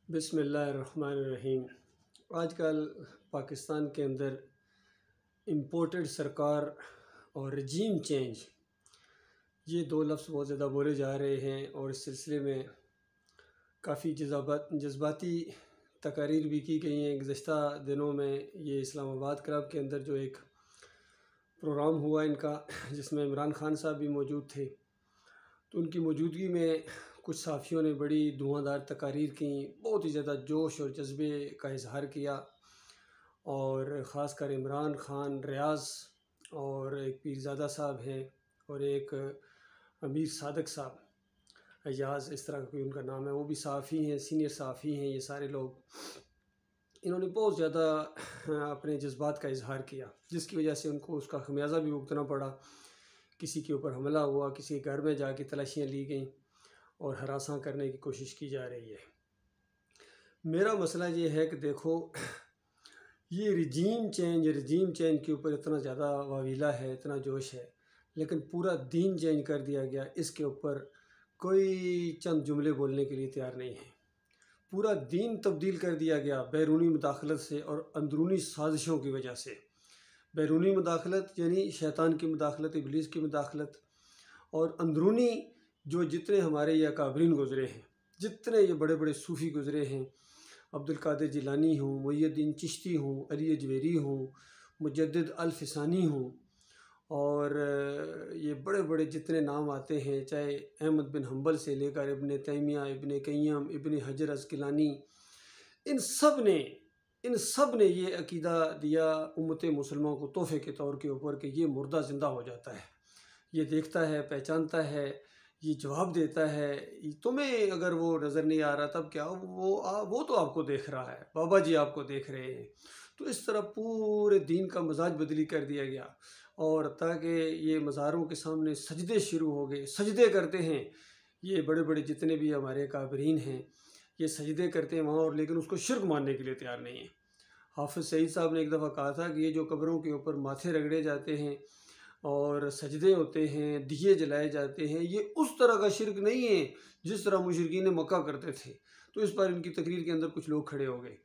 بسم اللہ الرحمن الرحیم۔ آج کل پاکستان کے اندر امپورٹڈ سرکار اور رجیم چینج، یہ دو لفظ بہت زیادہ بولے جا رہے ہیں، اور اس سلسلے میں کافی جذباتی تقاریر بھی کی گئی ہیں۔ گزشتہ دنوں میں یہ اسلام آباد کلب کے اندر جو ایک پروگرام ہوا ان کا، جس میں عمران خان صاحب بھی موجود تھے، تو ان کی موجودگی میں کچھ صحافیوں نے بڑی دھواں تقاریر کیں، بہت ہی زیادہ جوش اور جذبے کا اظہار کیا، اور خاص کر عمران خان، ریاض اور ایک پیرزادہ صاحب ہیں اور ایک امیر صادق صاحب، ایاز اس طرح کا کوئی ان کا نام ہے، وہ بھی صحافی ہیں، سینئر صحافی ہیں۔ یہ سارے لوگ انہوں نے بہت زیادہ اپنے جذبات کا اظہار کیا، جس کی وجہ سے ان کو اس کا خمیازہ بھی بھگتنا پڑا۔ کسی کے اوپر حملہ ہوا، کسی کے گھر میں جا کے تلاشیاں لی گئیں اور ہراساں کرنے کی کوشش کی جا رہی ہے۔ میرا مسئلہ یہ ہے کہ دیکھو، یہ رجیم چینج کے اوپر اتنا زیادہ واویلا ہے، اتنا جوش ہے، لیکن پورا دین چینج کر دیا گیا، اس کے اوپر کوئی چند جملے بولنے کے لیے تیار نہیں ہے۔ پورا دین تبدیل کر دیا گیا بیرونی مداخلت سے اور اندرونی سازشوں کی وجہ سے۔ بیرونی مداخلت یعنی شیطان کی مداخلت، ابلیس کی مداخلت، اور اندرونی جو جتنے ہمارے یہ اکابرین گزرے ہیں، جتنے یہ بڑے بڑے صوفی گزرے ہیں، عبدالقادر جیلانی ہوں، محی الدین چشتی ہوں، علی اجویری ہوں، مجدد الفسانی ہوں، اور یہ بڑے بڑے جتنے نام آتے ہیں، چاہے احمد بن حنبل سے لے کر ابن تیمیہ، ابن قیم، ابن حجر عسقلانی، ان سب نے یہ عقیدہ دیا امت مسلمہ کو تحفے کے طور کے اوپر کہ یہ مردہ زندہ ہو جاتا ہے، یہ دیکھتا ہے، پہچانتا ہے، یہ جواب دیتا ہے۔ تمہیں اگر وہ نظر نہیں آ رہا تب کیا، وہ تو آپ کو دیکھ رہا ہے، بابا جی آپ کو دیکھ رہے ہیں۔ تو اس طرح پورے دین کا مزاج بدلی کر دیا گیا، اور تاکہ یہ مزاروں کے سامنے سجدے شروع ہو گئے، سجدے کرتے ہیں یہ بڑے بڑے جتنے بھی ہمارے کابرین ہیں، یہ سجدے کرتے ہیں وہاں، اور لیکن اس کو شرک ماننے کے لیے تیار نہیں ہیں۔ حافظ سعید صاحب نے ایک دفعہ کہا تھا کہ یہ جو قبروں کے اوپر ماتھے رگڑے جاتے ہیں اور سجدے ہوتے ہیں، دیے جلائے جاتے ہیں، یہ اس طرح کا شرک نہیں ہے جس طرح مشرکین مکہ کرتے تھے۔ تو اس پر ان کی تقریر کے اندر کچھ لوگ کھڑے ہو گئے،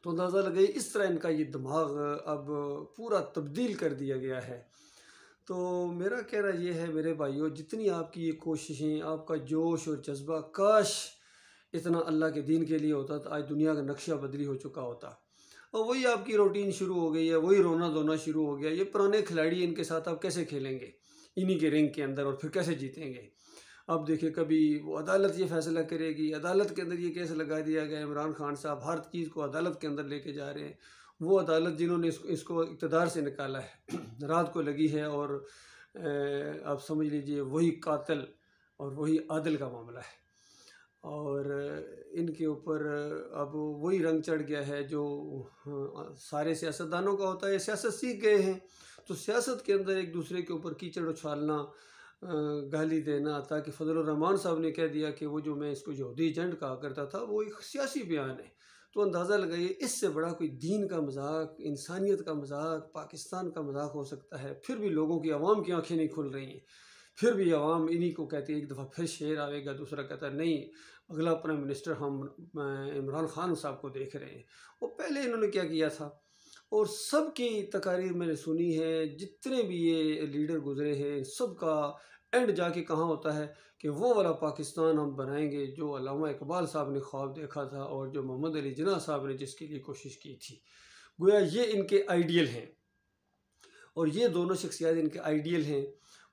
تو اندازہ لگائیے اس طرح ان کا یہ دماغ اب پورا تبدیل کر دیا گیا ہے۔ تو میرا کہنا یہ ہے میرے بھائیوں، جتنی آپ کی یہ کوششیں، آپ کا جوش اور جذبہ، کاش اتنا اللہ کے دین کے لیے ہوتا تو آج دنیا کا نقشہ بدلی ہو چکا ہوتا۔ اور وہی آپ کی روٹین شروع ہو گئی ہے، وہی رونا دھونا شروع ہو گیا۔ یہ پرانے کھلاڑی، ان کے ساتھ آپ کیسے کھیلیں گے انہی کے رنگ کے اندر، اور پھر کیسے جیتیں گے؟ اب دیکھیں، کبھی وہ عدالت یہ فیصلہ کرے گی، عدالت کے اندر یہ کیس لگا دیا گیا، عمران خان صاحب ہر چیز کو عدالت کے اندر لے کے جا رہے ہیں۔ وہ عدالت جنہوں نے اس کو اقتدار سے نکالا ہے، رات کو لگی ہے، اور آپ سمجھ لیجئے وہی قاتل اور وہی عادل کا معاملہ ہے، اور ان کے اوپر اب وہی رنگ چڑھ گیا ہے جو سارے سیاستدانوں کا ہوتا ہے۔ سیاست سیکھ گئے ہیں، تو سیاست کے اندر ایک دوسرے کے اوپر کیچڑ اچھالنا، گالی دینا، تاکہ فضل الرحمان صاحب نے کہہ دیا کہ وہ جو میں اس کو یہودی ایجنٹ کہا کرتا تھا وہ ایک سیاسی بیان ہے۔ تو اندازہ لگائیے اس سے بڑا کوئی دین کا مذاق، انسانیت کا مذاق، پاکستان کا مذاق ہو سکتا ہے؟ پھر بھی لوگوں کی، عوام کی آنکھیں نہیں کھل رہی ہیں، پھر بھی عوام انہی کو کہتی ہے۔ ایک دفعہ پھر شعر آئے گا، دوسرا کہتا ہے نہیں اگلا پرائم منسٹر ہم عمران خان صاحب کو دیکھ رہے ہیں۔ وہ پہلے انہوں نے کیا کیا تھا، اور سب کی تقاریر میں نے سنی ہے، جتنے بھی یہ لیڈر گزرے ہیں، سب کا اینڈ جا کے کہاں ہوتا ہے کہ وہ والا پاکستان ہم بنائیں گے جو علامہ اقبال صاحب نے خواب دیکھا تھا، اور جو محمد علی جناح صاحب نے جس کے لیے کوشش کی تھی۔ گویا یہ ان کے آئیڈیل ہیں، اور یہ دونوں شخصیات ان کے آئیڈیل ہیں۔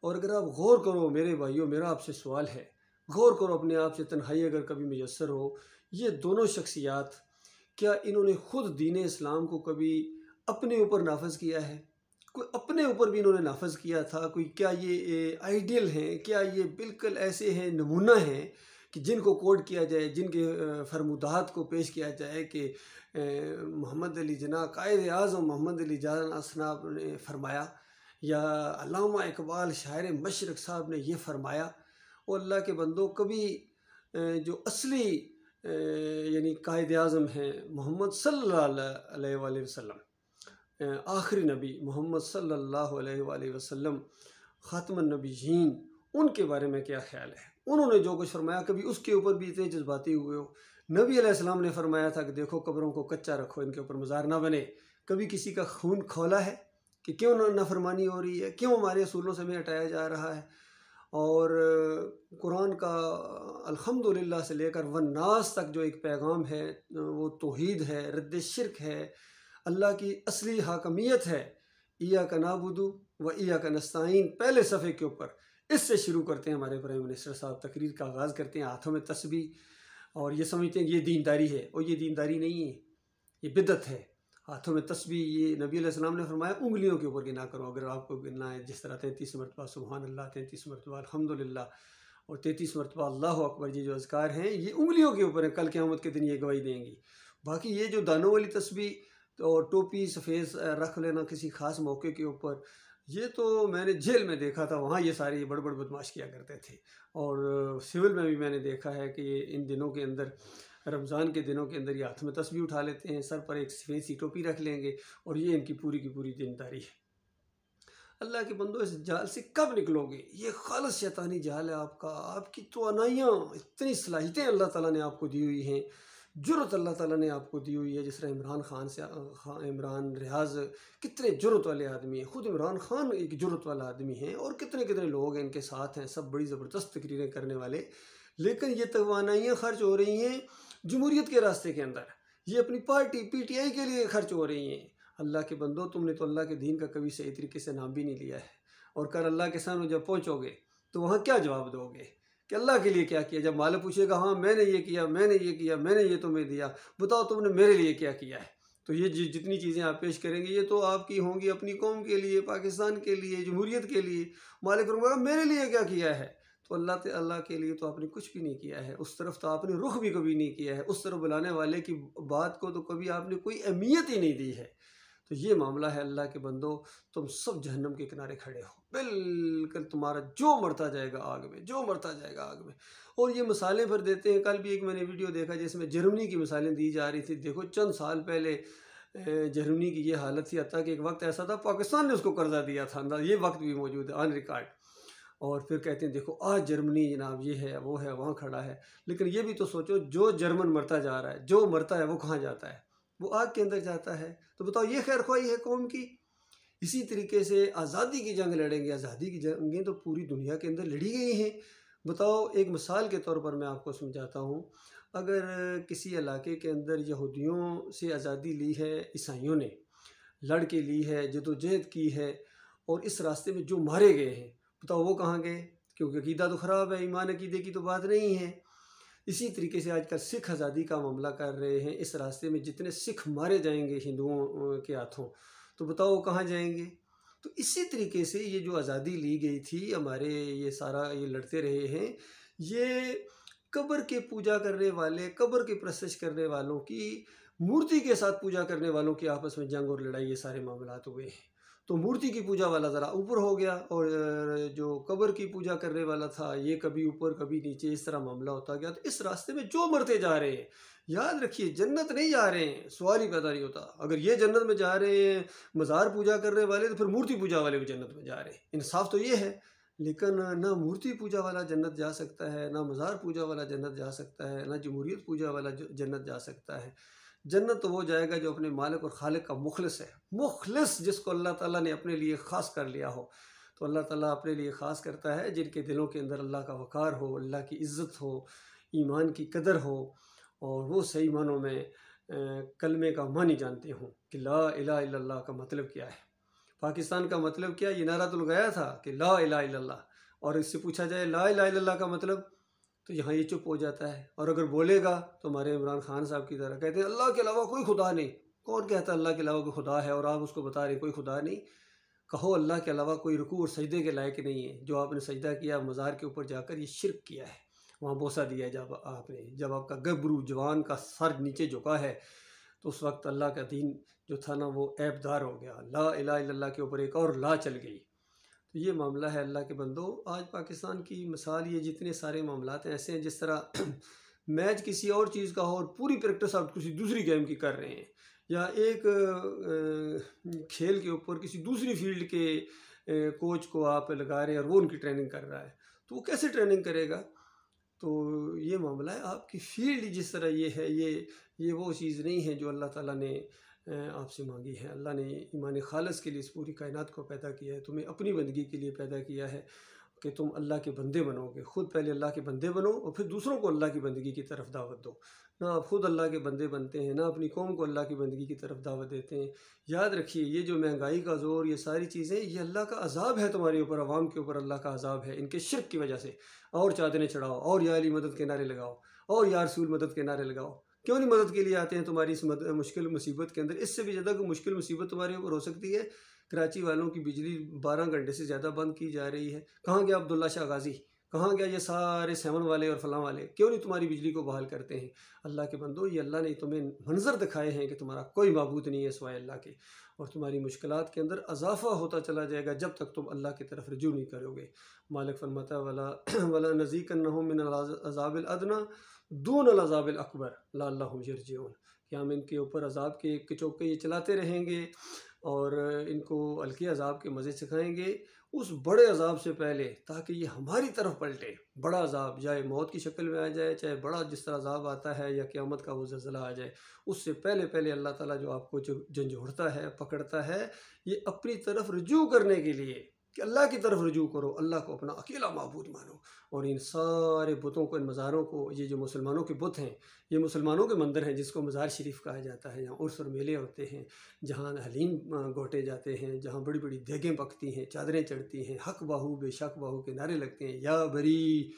اور اگر آپ غور کرو میرے بھائیوں، میرا آپ سے سوال ہے، غور کرو اپنے آپ سے، تنہائی اگر کبھی میسر ہو، یہ دونوں شخصیات کیا انہوں نے خود دین اسلام کو کبھی اپنے اوپر نافذ کیا ہے؟ کوئی اپنے اوپر بھی انہوں نے نافذ کیا تھا؟ کوئی کیا یہ آئیڈیل ہیں؟ کیا یہ بالکل ایسے ہیں، نمونہ ہیں کہ جن کو کوٹ کیا جائے، جن کے فرمودات کو پیش کیا جائے کہ محمد علی جناح، قائد اعظم محمد علی جناح صاحب نے فرمایا، یا علامہ اقبال شاعر مشرق صاحب نے یہ فرمایا؟ اور اللہ کے بندوں، کبھی جو اصلی یعنی قائد اعظم ہیں محمد صلی اللہ علیہ وآلہ وسلم، آخری نبی محمد صلی اللہ علیہ وآلہ وسلم، خاتم النبیین، ان کے بارے میں کیا خیال ہے؟ انہوں نے جو کچھ فرمایا، کبھی اس کے اوپر بھی اتنے جذباتی ہوئے ہو؟ نبی علیہ السلام نے فرمایا تھا کہ دیکھو قبروں کو کچا رکھو، ان کے اوپر مزار نہ بنے۔ کبھی کسی کا خون کھولا ہے کہ کیوں نافرمانی ہو رہی ہے، کیوں ہمارے اصولوں سے ہمیں ہٹایا جا رہا ہے؟ اور قرآن کا الحمدللہ سے لے کر والناس تک جو ایک پیغام ہے وہ توحید ہے، رد شرک ہے، اللہ کی اصلی حاکمیت ہے۔ ایاک نعبد و ایاک نستعین پہلے صفحے کے اوپر اس سے شروع کرتے ہیں ہمارے پرائم منسٹر صاحب، تقریر کا آغاز کرتے ہیں ہاتھوں میں تسبیح، اور یہ سمجھتے ہیں کہ یہ دینداری ہے، اور یہ دینداری نہیں ہے، یہ بدعت ہے۔ ہاتھوں میں تسبیح، یہ نبی علیہ السلام نے فرمایا انگلیوں کے اوپر گنا کرو، اگر آپ کو گننا ہے، جس طرح 33 مرتبہ سبحان اللہ، 33 مرتبہ الحمدللہ اور 33 مرتبہ اللہ اکبر، یہ جو اذکار ہیں یہ انگلیوں کے اوپر ہیں، کل قیامت کے دن یہ گواہی دیں گی۔ باقی یہ جو دانوں والی تسبیح اور ٹوپی سفید رکھ لینا کسی خاص موقع کے اوپر، یہ تو میں نے جیل میں دیکھا تھا، وہاں یہ سارے بڑے بڑے بدماش کیا کرتے تھے، اور سول میں بھی میں نے دیکھا ہے کہ ان دنوں کے اندر، رمضان کے دنوں کے اندر یہ ہاتھ میں تسبیح اٹھا لیتے ہیں، سر پر ایک سفید سی ٹوپی رکھ لیں گے، اور یہ ان کی پوری دینداری ہے۔ اللہ کے بندو، اس جال سے کب نکلو گے؟ یہ خالص شیطانی جال ہے آپ کا۔ آپ کی توانائیاں، اتنی صلاحیتیں اللہ تعالیٰ نے آپ کو دی ہوئی ہیں، جرت اللہ تعالیٰ نے آپ کو دی ہوئی ہے۔ جس طرح عمران خان سے، عمران ریاض کتنے جرت والے آدمی ہیں، خود عمران خان ایک جرت والا آدمی ہیں، اور کتنے لوگ ہیں ان کے ساتھ ہیں، سب بڑی زبردست تقریریں کرنے والے، لیکن یہ توانائیاں خرچ ہو رہی ہیں جمہوریت کے راستے کے اندر، یہ اپنی پارٹی پی ٹی آئی کے لیے خرچ ہو رہی ہیں۔ اللہ کے بندو، تم نے تو اللہ کے دین کا کبھی صحیح طریقے سے نام بھی نہیں لیا ہے، اور کل اللہ کے سامنے جب پہنچو گے تو وہاں کیا جواب دو گے کہ اللہ کے لیے کیا کیا؟ جب مالک پوچھے گا ہاں میں نے یہ کیا، میں نے یہ کیا، میں نے یہ تمہیں دیا، بتاؤ تم نے میرے لیے کیا کیا ہے؟ تو یہ جتنی چیزیں آپ پیش کریں گے یہ تو آپ کی ہوں گی اپنی قوم کے لیے، پاکستان کے لیے، جمہوریت کے لیے۔ مالک فرمائے گا میرے لیے کیا کیا ہے؟ تو اللہ کے لیے تو آپ نے کچھ بھی نہیں کیا ہے، اس طرف تو آپ نے رخ بھی کبھی نہیں کیا ہے، اس طرف بلانے والے کی بات کو تو کبھی آپ نے کوئی اہمیت ہی نہیں دی ہے۔ تو یہ معاملہ ہے اللہ کے بندو، تم سب جہنم کے کنارے کھڑے ہو، بالکل تمہارا جو مرتا جائے گا آگ میں، جو مرتا جائے گا آگ میں۔ اور یہ مثالیں پھر دیتے ہیں، کل بھی ایک میں نے ویڈیو دیکھا جس میں جرمنی کی مثالیں دی جا رہی تھی۔ دیکھو چند سال پہلے جرمنی کی یہ حالت تھی، حتیٰ کہ ایک وقت ایسا تھا پاکستان نے اس کو قرضہ دیا تھا، یہ وقت بھی موجود ہے آن ریکارڈ، اور پھر کہتے ہیں دیکھو آج جرمنی جناب یہ ہے وہ ہے وہاں کھڑا ہے۔ لیکن یہ بھی تو سوچو، جو جرمن مرتا جا رہا ہے، جو مرتا ہے وہ کہاں جاتا ہے؟ وہ آگ کے اندر جاتا ہے۔ تو بتاؤ یہ خیر خواہی ہے قوم کی؟ اسی طریقے سے آزادی کی جنگ لڑیں گے، آزادی کی جنگیں تو پوری دنیا کے اندر لڑی گئی ہیں۔ بتاؤ، ایک مثال کے طور پر میں آپ کو سمجھاتا ہوں، اگر کسی علاقے کے اندر یہودیوں سے آزادی لی ہے، عیسائیوں نے لڑ کے لی ہے، جدوجہد کی ہے، اور اس راستے میں جو مارے گئے ہیں، بتاؤ وہ کہاں گئے؟ کیونکہ عقیدہ تو خراب ہے، ایمان عقیدے کی تو بات نہیں ہے۔ اسی طریقے سے آج کل سکھ آزادی کا معاملہ کر رہے ہیں، اس راستے میں جتنے سکھ مارے جائیں گے ہندوؤں کے ہاتھوں، تو بتاؤ وہ کہاں جائیں گے؟ تو اسی طریقے سے یہ جو آزادی لی گئی تھی، ہمارے یہ سارا یہ لڑتے رہے ہیں، یہ قبر کے پوجا کرنے والے، قبر کی پرستش کرنے والوں کی، مورتی کے ساتھ پوجا کرنے والوں کی آپس میں جنگ اور لڑائی، یہ سارے معاملات ہوئے ہیں۔ تو مورتی کی پوجا والا ذرا اوپر ہو گیا، اور جو قبر کی پوجا کرنے والا تھا یہ کبھی اوپر کبھی نیچے، اس طرح معاملہ ہوتا گیا۔ تو اس راستے میں جو مرتے جا رہے ہیں، یاد رکھیے جنت نہیں جا رہے ہیں، سوال ہی پیدا نہیں ہوتا۔ اگر یہ جنت میں جا رہے ہیں مزار پوجا کرنے والے، تو پھر مورتی پوجا والے بھی جنت میں جا رہے ہیں، انصاف تو یہ ہے۔ لیکن نہ مورتی پوجا والا جنت جا سکتا ہے، نہ مزار پوجا والا جنت جا سکتا ہے، نہ جمہوریت پوجا والا جنت جا سکتا ہے۔ جنت تو وہ جائے گا جو اپنے مالک اور خالق کا مخلص ہے، مخلص جس کو اللہ تعالیٰ نے اپنے لیے خاص کر لیا ہو۔ تو اللہ تعالیٰ اپنے لیے خاص کرتا ہے جن کے دلوں کے اندر اللہ کا وقار ہو، اللہ کی عزت ہو، ایمان کی قدر ہو، اور وہ صحیح معنوں میں کلمے کا معنی جانتے ہوں کہ لا الہ الا اللہ کا مطلب کیا ہے۔ پاکستان کا مطلب کیا؟ یہ نعرہ تو لگایا تھا کہ لا الہ الا اللہ، اور اس سے پوچھا جائے لا الہ الا اللہ کا مطلب، تو یہاں یہ چپ ہو جاتا ہے، اور اگر بولے گا تو ہمارے عمران خان صاحب کی طرح کہتے ہیں اللہ کے علاوہ کوئی خدا نہیں۔ کون کہتا ہے اللہ کے علاوہ کوئی خدا ہے، اور آپ اس کو بتا رہے ہیں کوئی خدا نہیں؟ کہو اللہ کے علاوہ کوئی رکوع اور سجدے کے لائق نہیں ہے۔ جو آپ نے سجدہ کیا مزار کے اوپر جا کر، یہ شرک کیا ہے، وہاں بوسہ دیا ہے جب آپ کا گبرو جوان کا سر نیچے جھکا ہے، تو اس وقت اللہ کا دین جو تھا نا وہ عیب دار ہو گیا، لا الہ الا اللہ کے اوپر ایک اور لا چل گئی۔ تو یہ معاملہ ہے اللہ کے بندو۔ آج پاکستان کی مثال، یہ جتنے سارے معاملات ہیں ایسے ہیں جس طرح میچ کسی اور چیز کا ہو اور پوری پریکٹس آپ کسی دوسری گیم کی کر رہے ہیں، یا ایک کھیل کے اوپر کسی دوسری فیلڈ کے کوچ کو آپ لگا رہے ہیں اور وہ ان کی ٹریننگ کر رہا ہے، تو وہ کیسے ٹریننگ کرے گا؟ تو یہ معاملہ ہے، آپ کی فیلڈ جس طرح یہ ہے، یہ وہ چیز نہیں ہے جو اللہ تعالیٰ نے آپ سے مانگی ہے۔ اللہ نے ایمان خالص کے لیے اس پوری کائنات کو پیدا کیا ہے، تمہیں اپنی بندگی کے لیے پیدا کیا ہے کہ تم اللہ کے بندے بنو گے۔ خود پہلے اللہ کے بندے بنو اور پھر دوسروں کو اللہ کی بندگی کی طرف دعوت دو۔ نہ آپ خود اللہ کے بندے بنتے ہیں، نہ اپنی قوم کو اللہ کی بندگی کی طرف دعوت دیتے ہیں۔ یاد رکھیے، یہ جو مہنگائی کا زور، یہ ساری چیزیں، یہ اللہ کا عذاب ہے تمہارے اوپر، عوام کے اوپر اللہ کا عذاب ہے ان کے شرک کی وجہ سے۔ اور چادریں چڑھاؤ، اور یا علی مدد کے نعرے لگاؤ، اور یا رسول مدد کے نعرے لگاؤ، کیوں نہیں مدد کے لیے آتے ہیں تمہاری اس مشکل مصیبت کے اندر؟ اس سے بھی زیادہ کوئی مشکل مصیبت تمہارے اوپر ہو سکتی ہے؟ کراچی والوں کی بجلی 12 گھنٹے سے زیادہ بند کی جا رہی ہے۔ کہاں گیا عبداللہ شاہ غازی؟ کہاں گیا یہ سارے 7 والے اور فلاں والے؟ کیوں نہیں تمہاری بجلی کو بحال کرتے ہیں؟ اللہ کے بندو، یہ اللہ نے تمہیں منظر دکھائے ہیں کہ تمہارا کوئی معبود نہیں ہے سوائے اللہ کے، اور تمہاری مشکلات کے اندر اضافہ ہوتا چلا جائے گا جب تک تم اللہ کی طرف رجوع نہیں کرو گے۔ مالک فرماتا ہے وَلَا نَذِيقَنَّهُم مِّنَ الْعَذَابِ الْأَدْنَىٰ دُونَ الْعَذَابِ الْأَكْبَرِ لَعَلَّهُمْ يَرْجِعُونَ، کہ ہم ان کے اوپر عذاب کے چوکے یہ چلاتے رہیں گے اور ان کو ہلکے عذاب کے مزے سکھائیں گے اس بڑے عذاب سے پہلے، تاکہ یہ ہماری طرف پلٹے۔ بڑا عذاب چاہے موت کی شکل میں آ جائے، چاہے بڑا جس طرح عذاب آتا ہے یا قیامت کا وہ زلزلہ آ جائے، اس سے پہلے اللہ تعالیٰ جو آپ کو جھنجھوڑتا ہے، پکڑتا ہے، یہ اپنی طرف رجوع کرنے کے لیے کہ اللہ کی طرف رجوع کرو، اللہ کو اپنا اکیلا معبود مانو، اور ان سارے بتوں کو، ان مزاروں کو، یہ جو مسلمانوں کے بت ہیں، یہ مسلمانوں کے مندر ہیں جس کو مزار شریف کہا جاتا ہے، جہاں عرس اور میلے ہوتے ہیں، جہاں حلیم گھوٹے جاتے ہیں، جہاں بڑی بڑی دیگیں پکتی ہیں، چادریں چڑھتی ہیں، حق باہو بے شک باہو کے نعرے لگتے ہیں، یا بری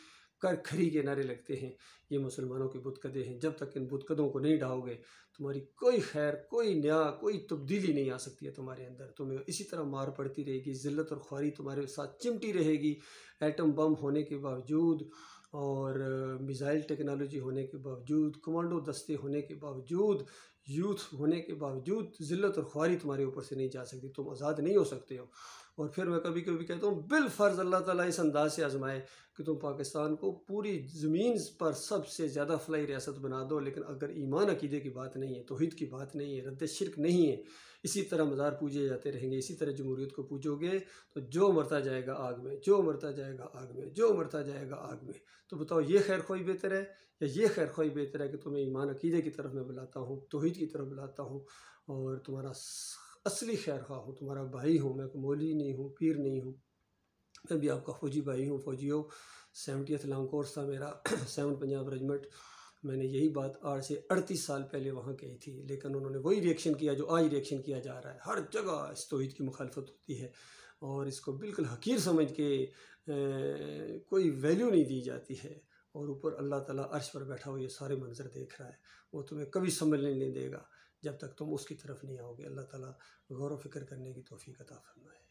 کر کھری کے نعرے لگتے ہیں، یہ مسلمانوں کے بت قدے ہیں۔ جب تک ان بت قدوں کو نہیں ڈھاؤ گے، تمہاری کوئی خیر، کوئی نیا، کوئی تبدیلی نہیں آ سکتی ہے تمہارے اندر۔ تمہیں اسی طرح مار پڑتی رہے گی، ذلت اور خواری تمہارے ساتھ چمٹی رہے گی، ایٹم بم ہونے کے باوجود اور میزائل ٹیکنالوجی ہونے کے باوجود، کمانڈو دستے ہونے کے باوجود، یوتھ ہونے کے باوجود، ذلت اور خواری تمہارے اوپر سے نہیں جا سکتی، تم آزاد نہیں ہو سکتے ہو۔ اور پھر میں کبھی کبھی کہتا ہوں بالفرض اللہ تعالیٰ اس انداز سے آزمائے کہ تم پاکستان کو پوری زمین پر سب سے زیادہ فلاحی ریاست بنا دو، لیکن اگر ایمان عقیدے کی بات نہیں ہے، توحید کی بات نہیں ہے، رد شرک نہیں ہے، اسی طرح مزار پوجے جاتے رہیں گے، اسی طرح جمہوریت کو پوجو گے، تو جو مرتا جائے گا آگ میں، جو مرتا جائے گا آگ میں، جو مرتا جائے گا آگ میں۔ تو بتاؤ یہ خیر خواہی بہتر ہے یا یہ خیر خواہی بہتر ہے کہ تمہیں ایمان عقیدے کی طرف میں بلاتا ہوں، توحید کی طرف بلاتا ہوں، اور تمہارا اصلی خیر خواہ ہوں، تمہارا بھائی ہوں، میں کوئی مولوی نہیں ہوں، پیر نہیں ہوں، میں بھی آپ کا فوجی بھائی ہوں، فوجی ہو۔ 70th لانگ کورس تھا میرا 7 پنجاب ریجمنٹ، میں نے یہی بات آج سے 38 سال پہلے وہاں کہی تھی، لیکن انہوں نے وہی ریئیکشن کیا جو آج ریئیکشن کیا جا رہا ہے۔ ہر جگہ اس توحید کی مخالفت ہوتی ہے اور اس کو بالکل حقیر سمجھ کے کوئی ویلیو نہیں دی جاتی ہے، اور اوپر اللہ تعالیٰ عرش پر بیٹھا ہوا یہ سارے منظر دیکھ رہا ہے، وہ تمہیں کبھی سنبھلنے نہیں دے گا جب تک تم اس کی طرف نہیں آؤ گے۔ اللہ تعالیٰ غور و فکر کرنے کی توفیق عطا فرمائے۔